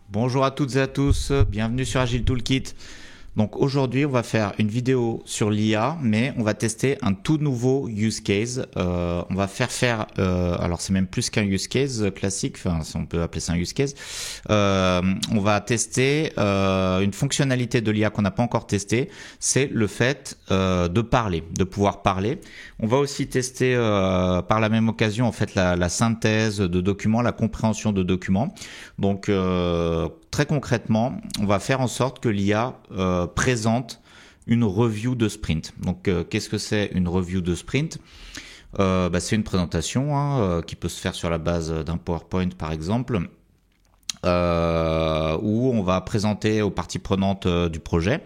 Bonjour à toutes et à tous, bienvenue sur Agile Toolkit. Donc aujourd'hui on va faire une vidéo sur l'IA, mais on va tester un tout nouveau use case. On va alors c'est même plus qu'un use case classique, enfin on peut appeler ça un use case. On va tester une fonctionnalité de l'IA qu'on n'a pas encore testée, c'est le fait de parler, de pouvoir parler. On va aussi tester par la même occasion en fait la synthèse de documents, la compréhension de documents. Donc très concrètement, on va faire en sorte que l'IA présente une review de sprint. Donc qu'est-ce que c'est une review de sprint? C'est une présentation qui peut se faire sur la base d'un PowerPoint par exemple, où on va présenter aux parties prenantes du projet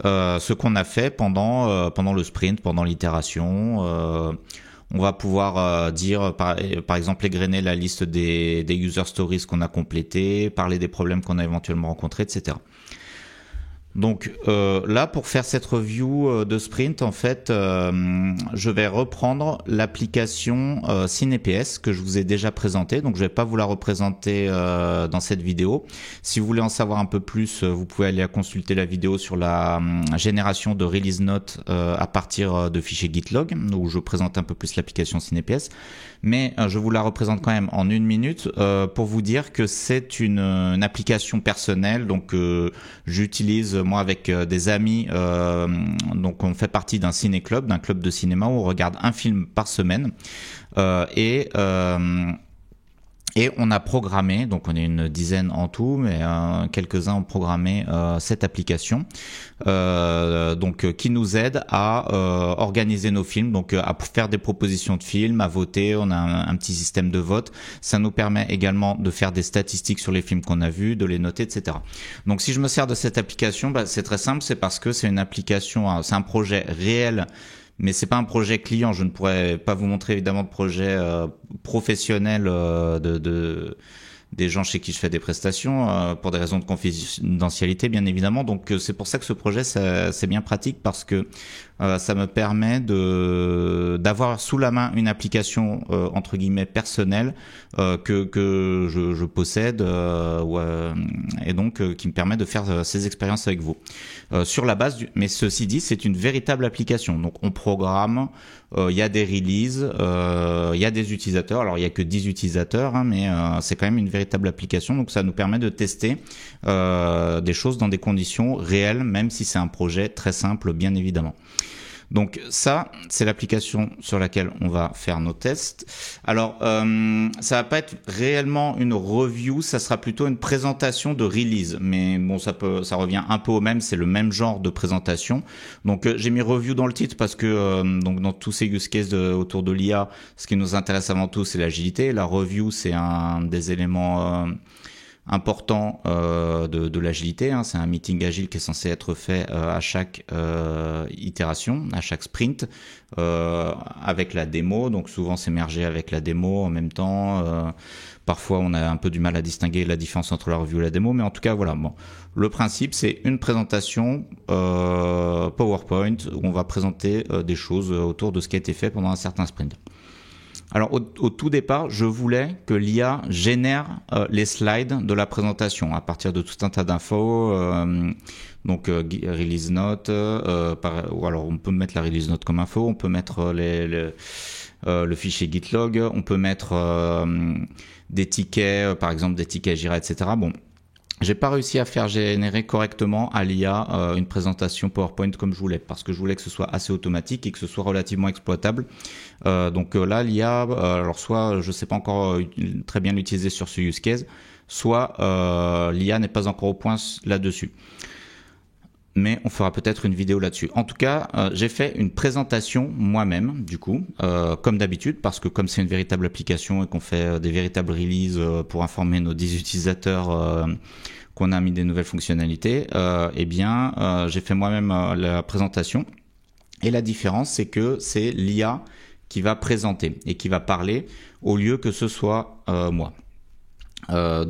ce qu'on a fait pendant le sprint, pendant l'itération. On va pouvoir dire, par exemple, égrener la liste des user stories qu'on a complétées, parler des problèmes qu'on a éventuellement rencontrés, etc. Donc là, pour faire cette review de sprint, en fait, je vais reprendre l'application CinePS que je vous ai déjà présentée. Donc je vais pas vous la représenter dans cette vidéo. Si vous voulez en savoir un peu plus, vous pouvez aller consulter la vidéo sur la génération de release notes à partir de fichiers GitLog, où je présente un peu plus l'application CinePS. Mais je vous la représente quand même en une minute pour vous dire que c'est une application personnelle. Donc j'utilise moi avec des amis, donc on fait partie d'un ciné-club, d'un club de cinéma où on regarde un film par semaine et on a programmé, donc on est une dizaine en tout, mais quelques-uns ont programmé cette application, qui nous aide à organiser nos films, donc à faire des propositions de films, à voter. On a un petit système de vote. Ça nous permet également de faire des statistiques sur les films qu'on a vus, de les noter, etc. Donc si je me sers de cette application, c'est très simple, c'est parce que c'est une application, c'est un projet réel. Mais c'est pas un projet client. Je ne pourrais pas vous montrer évidemment de projet professionnel des gens chez qui je fais des prestations pour des raisons de confidentialité bien évidemment. Donc c'est pour ça que ce projet c'est bien pratique parce que ça me permet d'avoir sous la main une application entre guillemets personnelle que je possède et donc qui me permet de faire ces expériences avec vous sur la base mais ceci dit c'est une véritable application. Donc on programme, il y a des releases, il y a des utilisateurs. Alors il y a que 10 utilisateurs mais c'est quand même une véritable application, donc ça nous permet de tester des choses dans des conditions réelles, même si c'est un projet très simple bien évidemment. Donc ça, c'est l'application sur laquelle on va faire nos tests. Alors, ça va pas être réellement une review, ça sera plutôt une présentation de release. Mais bon, ça revient un peu au même, c'est le même genre de présentation. Donc j'ai mis review dans le titre parce que donc dans tous ces use cases autour de l'IA, ce qui nous intéresse avant tout, c'est l'agilité. La review, c'est un des éléments important de l'agilité. C'est un meeting agile qui est censé être fait à chaque itération, à chaque sprint, avec la démo. Donc souvent c'est mergé avec la démo en même temps. Parfois on a un peu du mal à distinguer la différence entre la review et la démo, mais en tout cas voilà. Bon, le principe c'est une présentation PowerPoint où on va présenter des choses autour de ce qui a été fait pendant un certain sprint. Alors au tout départ, je voulais que l'IA génère les slides de la présentation à partir de tout un tas d'infos, release note, ou alors on peut mettre la release note comme info, on peut mettre le fichier GitLog, on peut mettre des tickets, par exemple des tickets Jira, etc. Bon. J'ai pas réussi à faire générer correctement à l'IA une présentation PowerPoint comme je voulais, parce que je voulais que ce soit assez automatique et que ce soit relativement exploitable. Donc là, l'IA, alors soit je sais pas encore très bien l'utiliser sur ce use case, soit l'IA n'est pas encore au point là-dessus. Mais on fera peut-être une vidéo là-dessus. En tout cas, j'ai fait une présentation moi-même, du coup, comme d'habitude, parce que comme c'est une véritable application et qu'on fait des véritables releases pour informer nos 10 utilisateurs qu'on a mis des nouvelles fonctionnalités, j'ai fait moi-même la présentation. Et la différence, c'est que c'est l'IA qui va présenter et qui va parler au lieu que ce soit moi. Elle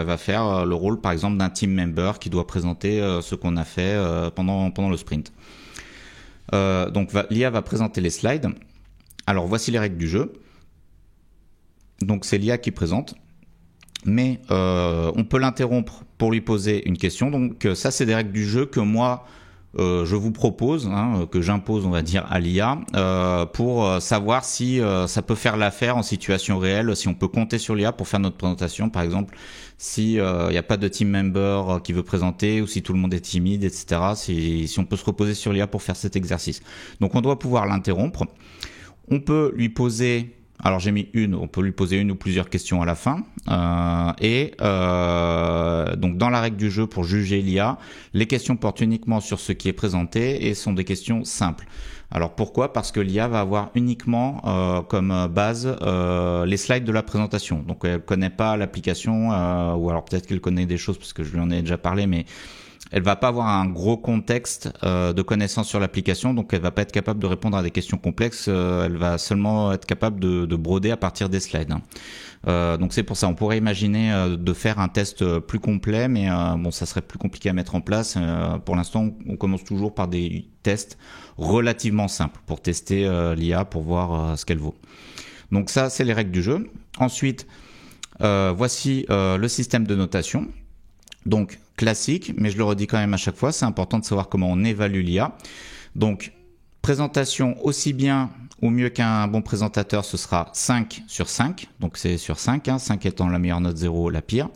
va faire le rôle par exemple d'un team member qui doit présenter ce qu'on a fait pendant le sprint. L'IA va présenter les slides. Alors voici les règles du jeu. Donc c'est l'IA qui présente. mais on peut l'interrompre pour lui poser une question. Donc ça, c'est des règles du jeu que moi je vous propose, que j'impose, on va dire, à l'IA, pour savoir si ça peut faire l'affaire en situation réelle, si on peut compter sur l'IA pour faire notre présentation, par exemple, si il n'y a pas de team member qui veut présenter, ou si tout le monde est timide, etc. Si on peut se reposer sur l'IA pour faire cet exercice. Donc on doit pouvoir l'interrompre. On peut lui poser... Alors j'ai mis on peut lui poser une ou plusieurs questions à la fin. Donc dans la règle du jeu pour juger l'IA, les questions portent uniquement sur ce qui est présenté et sont des questions simples. Alors pourquoi ? Parce que l'IA va avoir uniquement comme base les slides de la présentation. Donc elle connaît pas l'application, ou alors peut-être qu'elle connaît des choses parce que je lui en ai déjà parlé, mais elle va pas avoir un gros contexte de connaissances sur l'application, donc elle va pas être capable de répondre à des questions complexes. Elle va seulement être capable de broder à partir des slides. Donc c'est pour ça, on pourrait imaginer de faire un test plus complet, mais bon, ça serait plus compliqué à mettre en place. Pour l'instant, on commence toujours par des tests relativement simples pour tester l'IA, pour voir ce qu'elle vaut. Donc ça, c'est les règles du jeu. Ensuite, voici le système de notation. Donc classique, mais je le redis quand même à chaque fois, c'est important de savoir comment on évalue l'IA. Donc présentation aussi bien ou mieux qu'un bon présentateur, ce sera 5 sur 5, donc c'est sur 5, 5 étant la meilleure note, 0 la pire.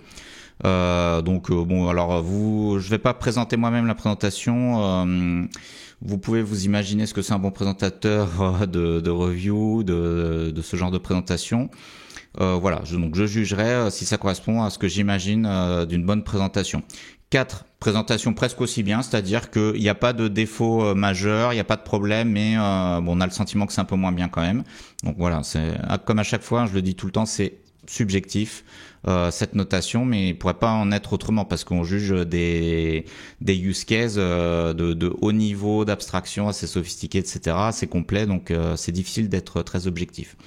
Bon, alors je vais pas présenter moi-même la présentation. Vous pouvez vous imaginer ce que c'est un bon présentateur de review, de ce genre de présentation. Voilà, donc je jugerai si ça correspond à ce que j'imagine d'une bonne présentation. 4 présentations presque aussi bien, c'est-à-dire qu'il n'y a pas de défaut majeur, il n'y a pas de problème, mais on a le sentiment que c'est un peu moins bien quand même. Donc voilà, c'est comme à chaque fois, je le dis tout le temps, c'est subjectif cette notation, mais il pourrait pas en être autrement parce qu'on juge des use cases de haut niveau d'abstraction assez sophistiqués, etc. C'est complet, donc c'est difficile d'être très objectif.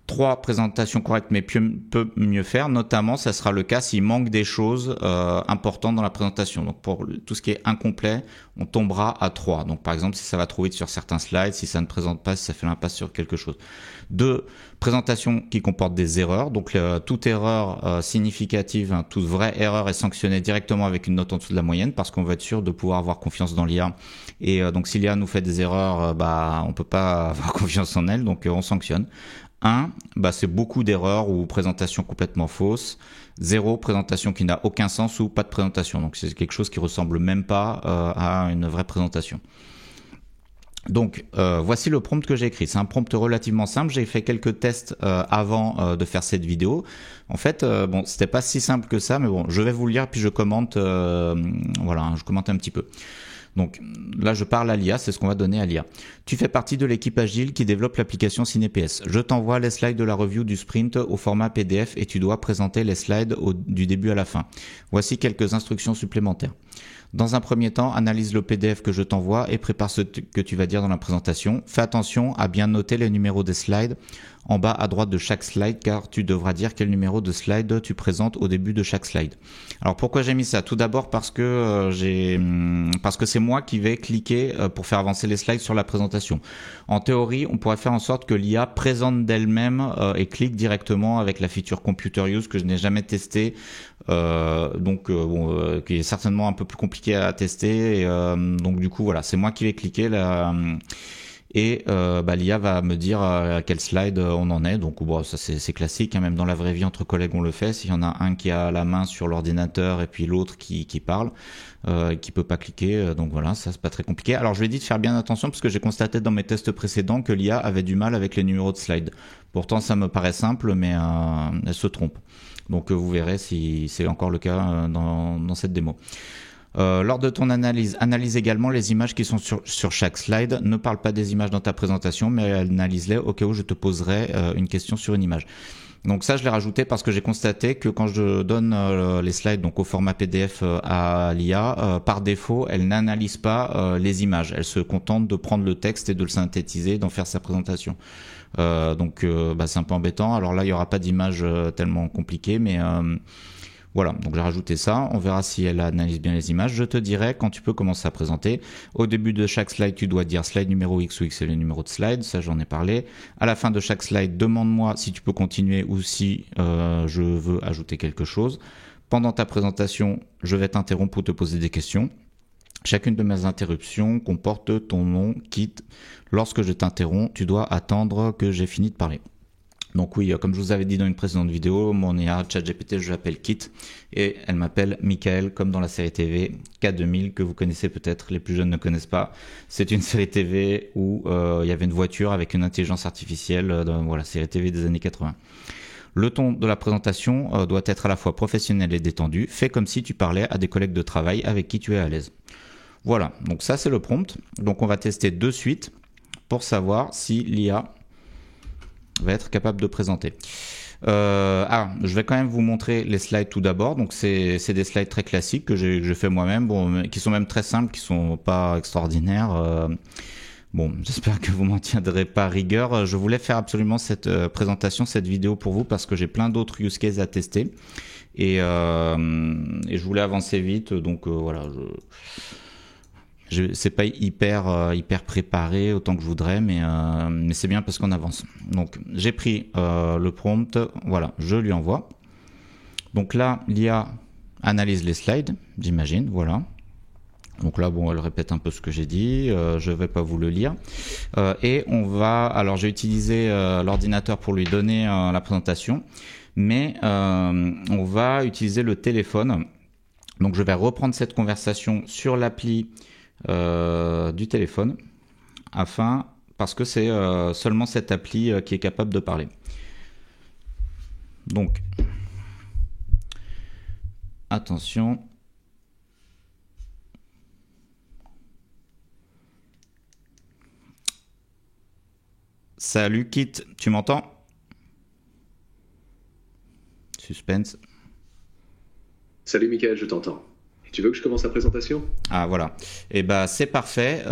3 présentations correctes mais peut mieux faire, notamment ça sera le cas s'il manque des choses importantes dans la présentation. Donc pour tout ce qui est incomplet, on tombera à 3. Donc par exemple si ça va trop vite sur certains slides, si ça ne présente pas, si ça fait l'impasse sur quelque chose. 2 présentations qui comportent des erreurs. Donc toute erreur significative, toute vraie erreur est sanctionnée directement avec une note en dessous de la moyenne parce qu'on va être sûr de pouvoir avoir confiance dans l'IA. Et donc si l'IA nous fait des erreurs, on peut pas avoir confiance en elle, donc on sanctionne. 1, c'est beaucoup d'erreurs ou présentations complètement fausses. 0, présentation qui n'a aucun sens ou pas de présentation. Donc c'est quelque chose qui ressemble même pas à une vraie présentation. Donc voici le prompt que j'ai écrit. C'est un prompt relativement simple. J'ai fait quelques tests avant de faire cette vidéo. En fait, c'était pas si simple que ça, mais bon, je vais vous le lire puis je commente. Je commente un petit peu. Donc là, je parle à l'IA, c'est ce qu'on va donner à l'IA. Tu fais partie de l'équipe agile qui développe l'application CinePS. Je t'envoie les slides de la review du sprint au format PDF et tu dois présenter les slides du début à la fin. Voici quelques instructions supplémentaires. Dans un premier temps, analyse le PDF que je t'envoie et prépare ce que tu vas dire dans la présentation. Fais attention à bien noter les numéros des slides en bas à droite de chaque slide car tu devras dire quel numéro de slide tu présentes au début de chaque slide. Alors pourquoi j'ai mis ça ? Tout d'abord parce que c'est moi qui vais cliquer pour faire avancer les slides sur la présentation. En théorie, on pourrait faire en sorte que l'IA présente d'elle-même et clique directement avec la feature Computer Use que je n'ai jamais testée. Qui est certainement un peu plus compliqué à tester. Donc du coup, voilà, c'est moi qui vais cliquer là. Et l'IA va me dire à quel slide on en est. Donc ça c'est classique, même dans la vraie vie entre collègues on le fait. S'il y en a un qui a la main sur l'ordinateur et puis l'autre qui parle, qui peut pas cliquer, donc voilà, ça c'est pas très compliqué. Alors je lui ai dit de faire bien attention parce que j'ai constaté dans mes tests précédents que l'IA avait du mal avec les numéros de slide. Pourtant ça me paraît simple, mais elle se trompe. Donc vous verrez si c'est encore le cas dans cette démo. Lors de ton analyse également les images qui sont sur chaque slide. Ne parle pas des images dans ta présentation, mais analyse-les au cas où je te poserai une question sur une image. Donc ça, je l'ai rajouté parce que j'ai constaté que quand je donne les slides donc au format PDF à l'IA, par défaut, elle n'analyse pas les images. Elle se contente de prendre le texte et de le synthétiser, d'en faire sa présentation. C'est un peu embêtant. Alors là, il y aura pas d'image tellement compliquée, mais Voilà, donc j'ai rajouté ça, on verra si elle analyse bien les images. Je te dirai quand tu peux commencer à présenter. Au début de chaque slide, tu dois dire slide numéro X ou X est le numéro de slide, ça j'en ai parlé. À la fin de chaque slide, demande-moi si tu peux continuer ou si je veux ajouter quelque chose. Pendant ta présentation, je vais t'interrompre pour te poser des questions. Chacune de mes interruptions comporte ton nom, quitte. Lorsque je t'interromps, tu dois attendre que j'ai fini de parler. Donc oui, comme je vous avais dit dans une précédente vidéo, mon IA ChatGPT, je l'appelle Kit et elle m'appelle Michael, comme dans la série TV K2000 que vous connaissez peut-être, les plus jeunes ne connaissent pas. C'est une série TV où il y avait une voiture avec une intelligence artificielle, voilà, série TV des années 80. Le ton de la présentation doit être à la fois professionnel et détendu. Fais comme si tu parlais à des collègues de travail avec qui tu es à l'aise. Voilà, donc ça c'est le prompt. Donc on va tester de suite pour savoir si l'IA va être capable de présenter. Je vais quand même vous montrer les slides tout d'abord. Donc c'est des slides très classiques que j'ai fait moi-même, bon, qui sont même très simples, qui sont pas extraordinaires. Bon, j'espère que vous m'en tiendrez pas rigueur. Je voulais faire absolument cette présentation, cette vidéo pour vous parce que j'ai plein d'autres use cases à tester et je voulais avancer vite. Donc voilà. C'est pas hyper préparé autant que je voudrais, mais c'est bien parce qu'on avance. Donc j'ai pris le prompt, voilà, je lui envoie. Donc là, l'IA analyse les slides, j'imagine, voilà. Donc là, bon, elle répète un peu ce que j'ai dit, je vais pas vous le lire. Et on va, alors j'ai utilisé l'ordinateur pour lui donner la présentation, mais on va utiliser le téléphone. Donc je vais reprendre cette conversation sur l'appli du téléphone parce que c'est seulement cette appli qui est capable de parler. Donc attention, salut Kit, tu m'entends? Suspense. Salut Mickaël, je t'entends. Tu veux que je commence la présentation? Ah voilà, et c'est parfait.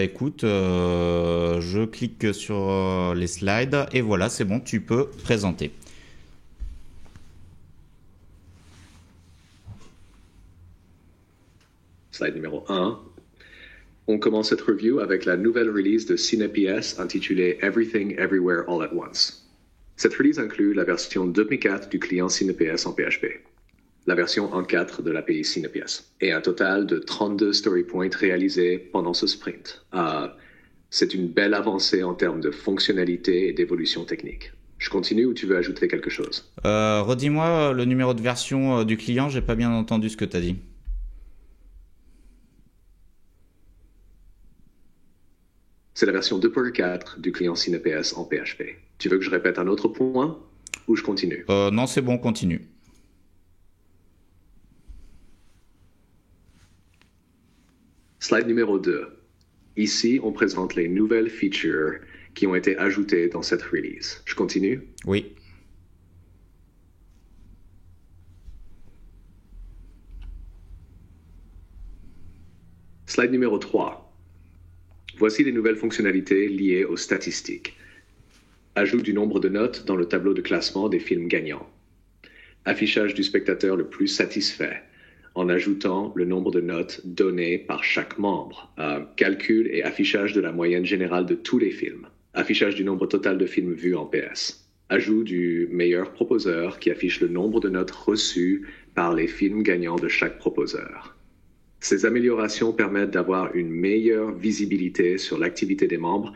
Écoute, je clique sur les slides et voilà, c'est bon, tu peux présenter. Slide numéro 1. On commence cette review avec la nouvelle release de CinePS intitulée Everything Everywhere All at Once. Cette release inclut la version 2.4 du client CinePS en PHP, la version 1.4 de l'API CinePS, et un total de 32 story points réalisés pendant ce sprint. C'est une belle avancée en termes de fonctionnalité et d'évolution technique. Je continue ou tu veux ajouter quelque chose? Redis-moi le numéro de version du client, j'ai pas bien entendu ce que tu as dit. C'est la version 2.4 du client CinePS en PHP. Tu veux que je répète un autre point ou je continue? Non, c'est bon, continue. Slide numéro 2. Ici, on présente les nouvelles features qui ont été ajoutées dans cette release. Je continue? Oui. Slide numéro 3. Voici les nouvelles fonctionnalités liées aux statistiques. Ajout du nombre de notes dans le tableau de classement des films gagnants. Affichage du spectateur le plus satisfait en ajoutant le nombre de notes données par chaque membre. Calcul et affichage de la moyenne générale de tous les films. Affichage du nombre total de films vus en PS. Ajout du meilleur proposeur qui affiche le nombre de notes reçues par les films gagnants de chaque proposeur. Ces améliorations permettent d'avoir une meilleure visibilité sur l'activité des membres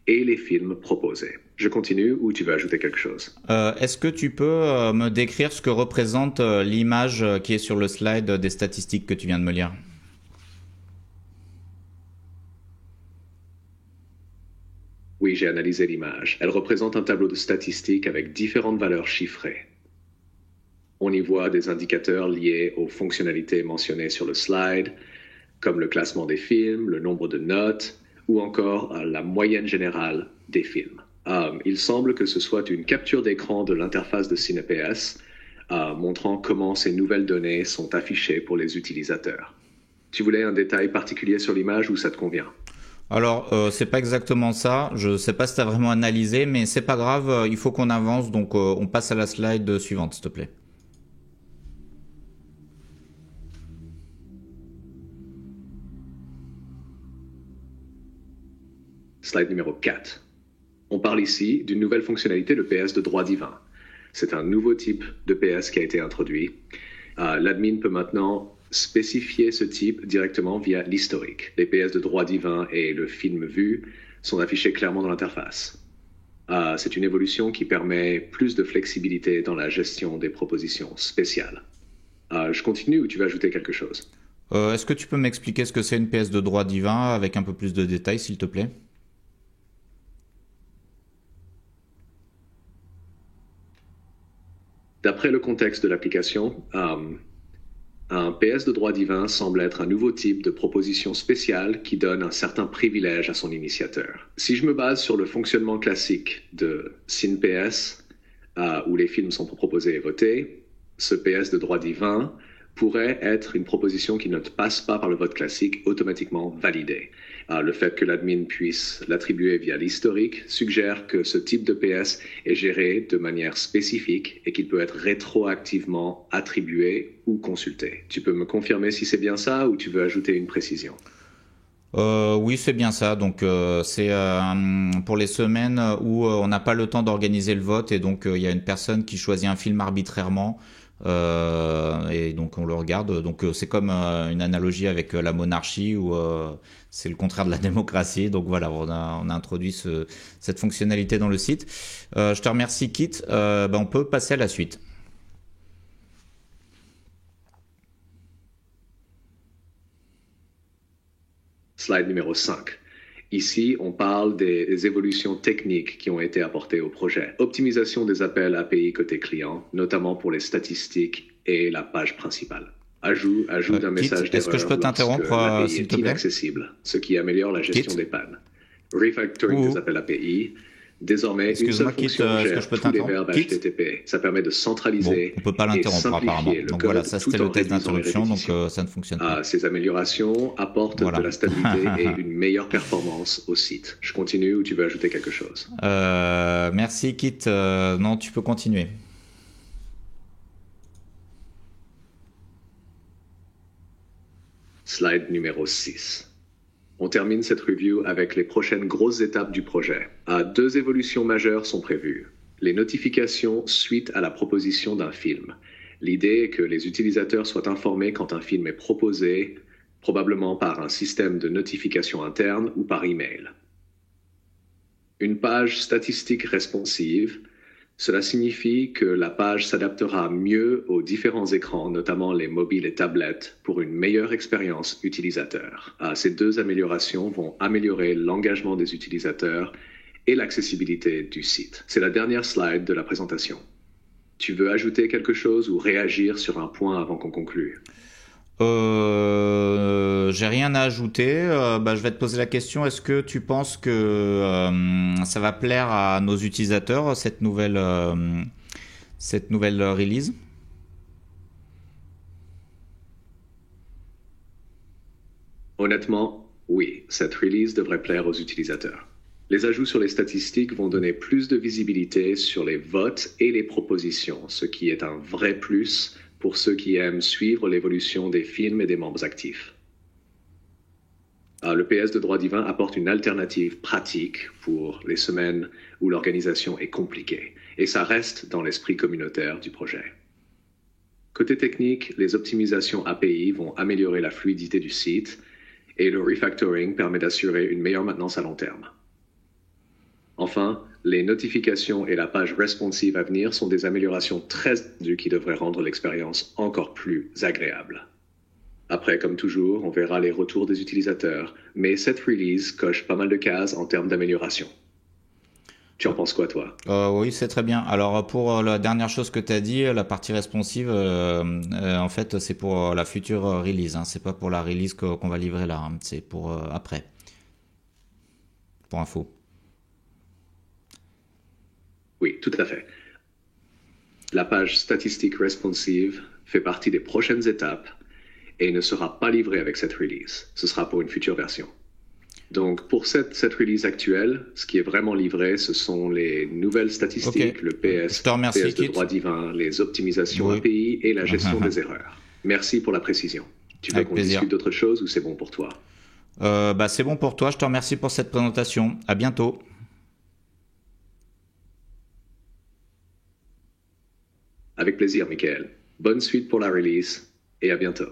et les films proposés. Je continue ou tu veux ajouter quelque chose? Est-ce que tu peux me décrire ce que représente l'image qui est sur le slide des statistiques que tu viens de me lire? Oui, j'ai analysé l'image. Elle représente un tableau de statistiques avec différentes valeurs chiffrées. On y voit des indicateurs liés aux fonctionnalités mentionnées sur le slide, comme le classement des films, le nombre de notes, ou encore la moyenne générale des films. Il semble que ce soit une capture d'écran de l'interface de CinePS, montrant comment ces nouvelles données sont affichées pour les utilisateurs. Tu voulais un détail particulier sur l'image ou ça te convient? Alors, c'est pas exactement ça. Je sais pas si tu as vraiment analysé, mais c'est pas grave. Il faut qu'on avance, donc on passe à la slide suivante, s'il te plaît. Slide numéro 4. On parle ici d'une nouvelle fonctionnalité de PS de droit divin. C'est un nouveau type de PS qui a été introduit. L'admin peut maintenant spécifier ce type directement via l'historique. Les PS de droit divin et le film vu sont affichés clairement dans l'interface. C'est une évolution qui permet plus de flexibilité dans la gestion des propositions spéciales. Je continue ou tu veux ajouter quelque chose? Est-ce que tu peux m'expliquer ce que c'est une PS de droit divin avec un peu plus de détails, s'il te plaît? D'après le contexte de l'application, un PS de droit divin semble être un nouveau type de proposition spéciale qui donne un certain privilège à son initiateur. Si je me base sur le fonctionnement classique de SynPS, où les films sont proposés et votés, ce PS de droit divin pourrait être une proposition qui ne passe pas par le vote classique automatiquement validée. Le fait que l'admin puisse l'attribuer via l'historique suggère que ce type de PS est géré de manière spécifique et qu'il peut être rétroactivement attribué ou consulté. Tu peux me confirmer si c'est bien ça ou tu veux ajouter une précision? Oui, c'est bien ça. Donc, c'est pour les semaines où on n'a pas le temps d'organiser le vote et donc il y a une personne qui choisit un film arbitrairement. Et donc on le regarde. Donc c'est comme une analogie avec la monarchie où c'est le contraire de la démocratie. Donc voilà, on a introduit cette fonctionnalité dans le site. Je te remercie, Kit. On peut passer à la suite. Slide numéro 5. Ici, on parle des évolutions techniques qui ont été apportées au projet. Optimisation des appels API côté client, notamment pour les statistiques et la page principale. Ajout d'un message d'erreur. Est-ce que je peux t'interrompre, s'il te plaît? Inaccessible, ce qui améliore la gestion des pannes. Refactoring des appels API. Désormais, une seule fonction gère tous les verbes HTTP. Ça permet de centraliser on peut pas l'interrompre apparemment. Donc voilà, ça c'était le test d'interruption, donc ça ne fonctionne pas. Ces améliorations apportent de la stabilité et une meilleure performance au site. Je continue ou tu veux ajouter quelque chose? Merci, Kit. Non, tu peux continuer. Slide numéro 6. On termine cette review avec les prochaines grosses étapes du projet. 2 évolutions majeures sont prévues. Les notifications suite à la proposition d'un film. L'idée est que les utilisateurs soient informés quand un film est proposé, probablement par un système de notification interne ou par email. Une page statistique responsive. Cela signifie que la page s'adaptera mieux aux différents écrans, notamment les mobiles et tablettes, pour une meilleure expérience utilisateur. Ces 2 améliorations vont améliorer l'engagement des utilisateurs et l'accessibilité du site. C'est la dernière slide de la présentation. Tu veux ajouter quelque chose ou réagir sur un point avant qu'on conclue? J'ai rien à ajouter. Je vais te poser la question. Est-ce que tu penses que ça va plaire à nos utilisateurs, cette nouvelle release? Honnêtement, oui, cette release devrait plaire aux utilisateurs. Les ajouts sur les statistiques vont donner plus de visibilité sur les votes et les propositions, ce qui est un vrai plus pour ceux qui aiment suivre l'évolution des films et des membres actifs. Le PS de droit divin apporte une alternative pratique pour les semaines où l'organisation est compliquée, et ça reste dans l'esprit communautaire du projet. Côté technique, les optimisations API vont améliorer la fluidité du site, et le refactoring permet d'assurer une meilleure maintenance à long terme. Enfin, les notifications et la page responsive à venir sont des améliorations très attendues qui devraient rendre l'expérience encore plus agréable. Après, comme toujours, on verra les retours des utilisateurs, mais cette release coche pas mal de cases en termes d'amélioration. Tu en penses quoi, toi? Oui, c'est très bien. Alors, pour la dernière chose que tu as dit, la partie responsive, en fait, c'est pour la future release. C'est pas pour la release qu'on va livrer là. C'est pour après. Pour info. Oui, tout à fait. La page statistique responsive fait partie des prochaines étapes et ne sera pas livrée avec cette release. Ce sera pour une future version. Donc, pour cette release actuelle, ce qui est vraiment livré, ce sont les nouvelles statistiques, le PS, PS de droit divin, les optimisations API et la gestion des erreurs. Merci pour la précision. Tu veux qu'on discute d'autre chose ou c'est bon pour toi? C'est bon pour toi, je te remercie pour cette présentation. À bientôt. Avec plaisir, Michael. Bonne suite pour la release et à bientôt.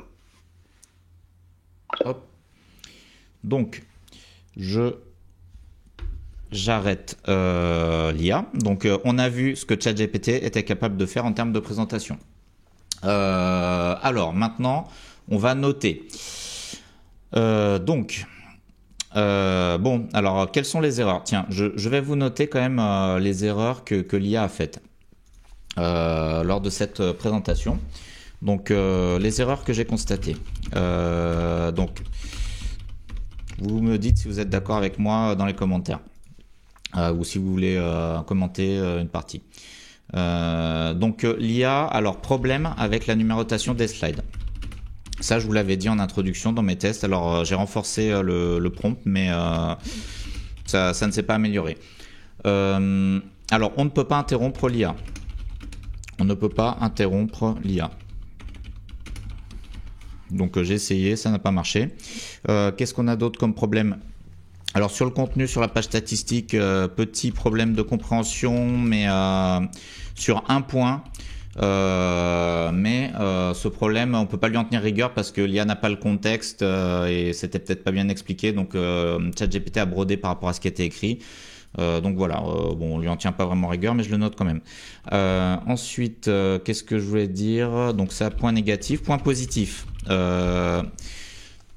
Hop. Donc, j'arrête l'IA. Donc, on a vu ce que ChatGPT était capable de faire en termes de présentation. Alors, maintenant, on va noter. Alors, quelles sont les erreurs? Tiens, je vais vous noter quand même les erreurs que l'IA a faites lors de cette présentation. Donc, les erreurs que j'ai constatées. Donc, vous me dites si vous êtes d'accord avec moi dans les commentaires ou si vous voulez commenter une partie. Donc, l'IA, alors problème avec la numérotation des slides. Ça, je vous l'avais dit en introduction dans mes tests. Alors, j'ai renforcé le prompt, mais ça ne s'est pas amélioré. Alors, on ne peut pas interrompre l'IA. On ne peut pas interrompre l'IA. Donc, j'ai essayé, ça n'a pas marché. Qu'est-ce qu'on a d'autre comme problème? Alors, sur le contenu, sur la page statistique, petit problème de compréhension, mais sur un point. Ce problème, on peut pas lui en tenir rigueur parce que l'IA n'a pas le contexte et c'était peut-être pas bien expliqué. Donc, ChatGPT a brodé par rapport à ce qui était écrit. Donc voilà, on lui en tient pas vraiment rigueur, mais je le note quand même. Ensuite, qu'est-ce que je voulais dire? Donc ça, point négatif, point positif.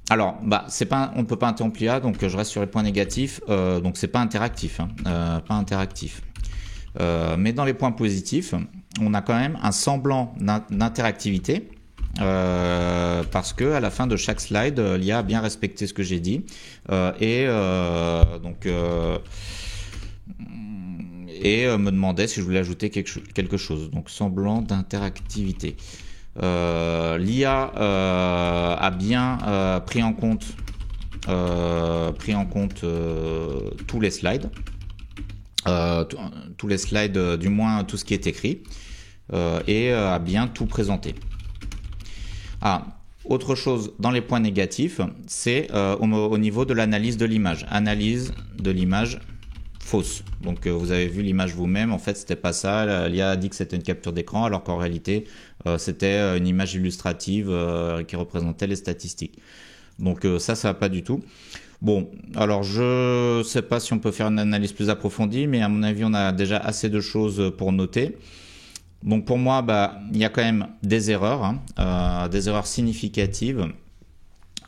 Alors, on ne peut pas interrompre l'IA, donc je reste sur les points négatifs. Donc c'est pas interactif, pas interactif. Mais dans les points positifs, on a quand même un semblant d'interactivité. Parce que à la fin de chaque slide, l'IA a bien respecté ce que j'ai dit et me demandait si je voulais ajouter quelque chose. Donc semblant d'interactivité. L'IA a bien pris en compte tous les slides, du moins tout ce qui est écrit, et a bien tout présenté. Autre chose dans les points négatifs, c'est au niveau de l'analyse de l'image. Analyse de l'image fausse. Donc vous avez vu l'image vous-même, en fait c'était pas ça. L'IA a dit que c'était une capture d'écran alors qu'en réalité c'était une image illustrative qui représentait les statistiques. Donc ça va pas du tout. Bon, alors je sais pas si on peut faire une analyse plus approfondie, mais à mon avis on a déjà assez de choses pour noter. Donc pour moi, il y a quand même des erreurs, des erreurs significatives.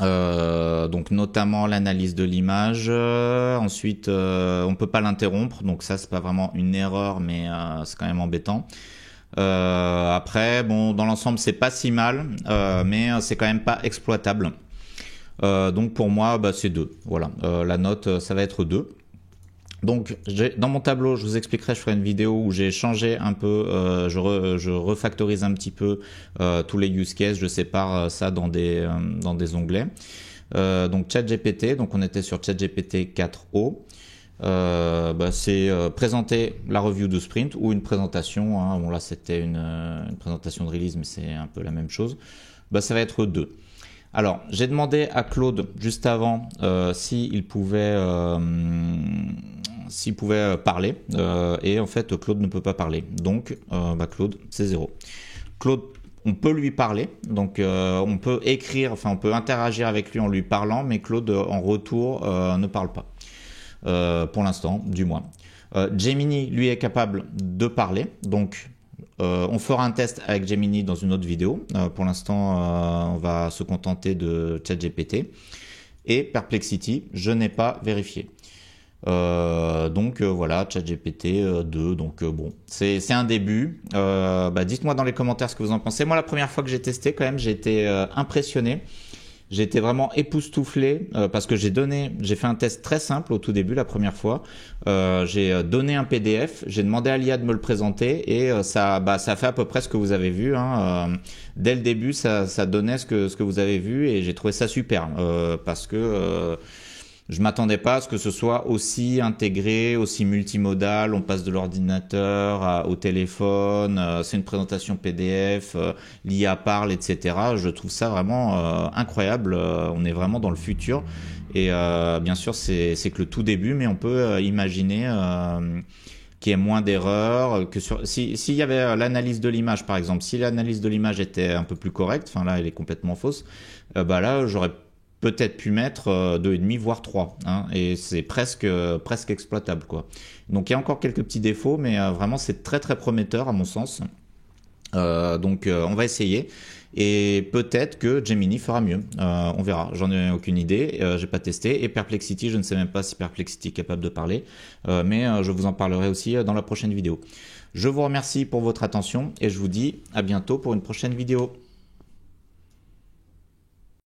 Donc notamment l'analyse de l'image. Ensuite, on peut pas l'interrompre, donc ça c'est pas vraiment une erreur, mais c'est quand même embêtant. Après, dans l'ensemble c'est pas si mal, mais c'est quand même pas exploitable. Donc pour moi, c'est 2. Voilà, la note ça va être 2. Donc dans mon tableau, je vous expliquerai, je ferai une vidéo où j'ai changé un peu, je refactorise un petit peu tous les use cases, je sépare ça dans des onglets. Donc ChatGPT, donc on était sur ChatGPT 4o. C'est présenter la review de sprint ou une présentation. Bon là c'était une présentation de release, mais c'est un peu la même chose. Ça va être 2. Alors, j'ai demandé à Claude juste avant s'il pouvait parler et en fait Claude ne peut pas parler. Donc Claude c'est 0. Claude, on peut lui parler, donc on peut écrire, enfin on peut interagir avec lui en lui parlant, mais Claude en retour ne parle pas. Pour l'instant, du moins. Gemini lui est capable de parler, donc on fera un test avec Gemini dans une autre vidéo. Pour l'instant, on va se contenter de ChatGPT. Et Perplexity, je n'ai pas vérifié. Donc voilà, ChatGPT 2. Donc bon, c'est un début. Dites-moi dans les commentaires ce que vous en pensez. Moi, la première fois que j'ai testé, quand même, j'ai été impressionné. J'ai été vraiment époustouflé parce que j'ai fait un test très simple au tout début la première fois. J'ai donné un PDF, j'ai demandé à l'IA de me le présenter et ça fait à peu près ce que vous avez vu. Dès le début, ça donnait ce que vous avez vu et j'ai trouvé ça super parce que Je m'attendais pas à ce que ce soit aussi intégré, aussi multimodal. On passe de l'ordinateur au téléphone. C'est une présentation PDF. L'IA parle, etc. Je trouve ça vraiment incroyable. On est vraiment dans le futur. Et bien sûr, c'est que le tout début, mais on peut imaginer qu'il y ait moins d'erreurs. Que s'il y avait l'analyse de l'image, par exemple, si l'analyse de l'image était un peu plus correcte, enfin là, elle est complètement fausse. Bah là, j'aurais peut-être pu mettre 2,5 voire 3 hein, et c'est presque exploitable quoi. Donc il y a encore quelques petits défauts mais vraiment c'est très très prometteur à mon sens. Donc on va essayer et peut-être que Gemini fera mieux. On verra, j'en ai aucune idée, j'ai pas testé. Et Perplexity, je ne sais même pas si Perplexity est capable de parler, mais je vous en parlerai aussi dans la prochaine vidéo. Je vous remercie pour votre attention et je vous dis à bientôt pour une prochaine vidéo.